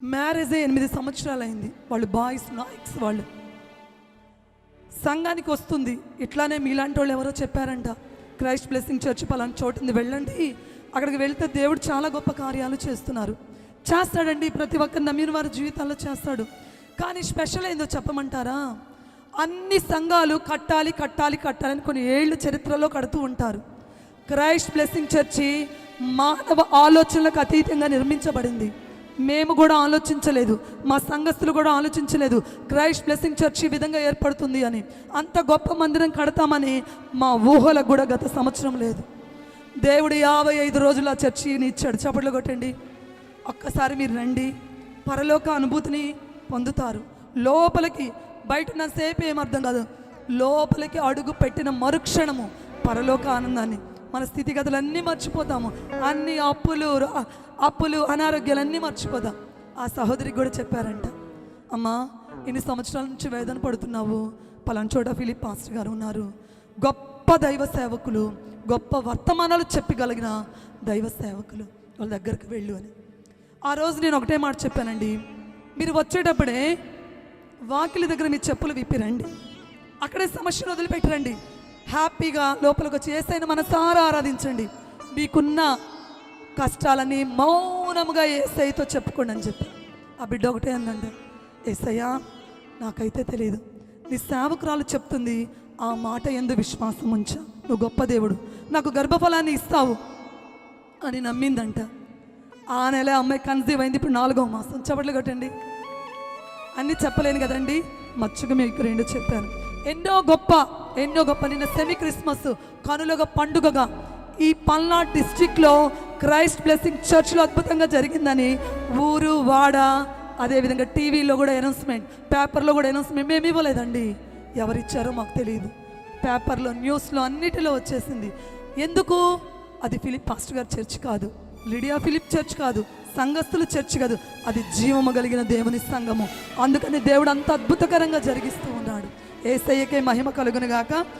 Marriage 8 సంవత్సరాలు అయింది. వాళ్ళు బాయ్స్ నాయక్స్. వాళ్ళు సంఘానికి వస్తుంది. ఇట్లానే మీలాంటి వాళ్ళు ఎవరో చెప్పారంట, క్రైస్ట్ బ్లెస్సింగ్ చర్చ్ పలానా చోటుంది, వెళ్ళండి, అక్కడికి వెళ్తే దేవుడు చాలా గొప్ప కార్యాలు చేస్తాడండి. ప్రతి ఒక్కరు నమ్మిన వారి జీవితాల్లో చేస్తాడు. కానీ స్పెషల్ ఏందో చెప్పమంటారా? అన్ని సంఘాలు కట్టాలి అని కొన్ని ఏళ్ళు చరిత్రలో కడుతూ ఉంటారు. క్రైస్ట్ బ్లెస్సింగ్ చర్చి మానవ ఆలోచనలకు అతీతంగా నిర్మించబడింది. మేము కూడా ఆలోచించలేదు, మా సంఘస్థులు కూడా ఆలోచించలేదు క్రైస్ట్ బ్లెస్సింగ్ చర్చ్ ఈ విధంగా ఏర్పడుతుంది అని. అంత గొప్ప మందిరం కడతామని మా ఊహలకు కూడా గత సంవత్సరం లేదు. దేవుడు 55 రోజులు ఆ చర్చిని ఇచ్చాడు. చప్పట్లు కొట్టండి. ఒక్కసారి మీరు రండి, పరలోక అనుభూతిని పొందుతారు. లోపలికి బయట నా సేపు ఏమర్థం కాదు, లోపలికి అడుగు పెట్టిన మరుక్షణము పరలోక ఆనందాన్ని, మన స్థితిగతులన్నీ మర్చిపోతాము. అన్ని అప్పులు అనారోగ్యాలన్నీ మర్చిపోతాం. ఆ సహోదరికి కూడా చెప్పారంట, అమ్మా ఇన్ని సంవత్సరాల నుంచి వేదన పడుతున్నావు, పలానా చోట ఫిలిప్ పాస్టర్ గారు ఉన్నారు, గొప్ప దైవ సేవకులు, గొప్ప వర్తమానాలు చెప్పగలిగిన దైవ సేవకులు, వాళ్ళ దగ్గరికి వెళ్ళు అని. ఆ రోజు నేను ఒకటే మాట చెప్పానండి, మీరు వచ్చేటప్పుడే వాకిలి దగ్గర మీ చెప్పులు విప్పిరండి, అక్కడే సమస్యను వదిలిపెట్టరండి, హ్యాపీగా లోపలికి వచ్చి యేసయ్యను మనసారా ఆరాధించండి, మీకున్న కష్టాలని మౌనముగా యేసయ్యతో చెప్పుకోండి అని చెప్పి. ఆ బిడ్డ ఒకటే అందండి, యేసయ్యా నాకైతే తెలియదు, నీ సేవకురాలు చెప్తుంది, ఆ మాట యందు విశ్వాసం ఉంచా, నువ్వు గొప్ప దేవుడు, నాకు గర్భఫలాన్ని ఇస్తావు అని నమ్మిందంట. ఆ నెల అమ్మాయి కన్సీవ్ అయింది. ఇప్పుడు 4వ మాసం. చప్పట్లు కొట్టండి. అన్నీ చెప్పలేను కదండి, మచ్చుగా మీకు 2 చెప్పాను. ఎన్నో గొప్ప నిన్న సెమీ క్రిస్మస్ కనులగా పండుగగా ఈ పల్నాడు డిస్ట్రిక్ట్లో క్రైస్ట్ బ్లెస్సింగ్ చర్చ్లో అద్భుతంగా జరిగిందని ఊరు వాడ, అదేవిధంగా టీవీలో కూడా అనౌన్స్మెంట్, పేపర్లో కూడా అనౌన్స్మెంట్. మేము ఇవ్వలేదండి, ఎవరిచ్చారో మాకు తెలియదు. పేపర్లో, న్యూస్లో, అన్నిటిలో వచ్చేసింది. ఎందుకు? అది ఫిలిప్ పాస్టర్ గారి చర్చ్ కాదు, లిడియా ఫిలిప్ చర్చ్ కాదు, సంఘస్థుల చర్చ్ కాదు, అది జీవము కలిగిన దేవుని సంఘము. అందుకని దేవుడు అంత అద్భుతకరంగా జరిగిస్తూ ఉన్నాడు. యేసయ్యకే మహిమ కలుగును గాక.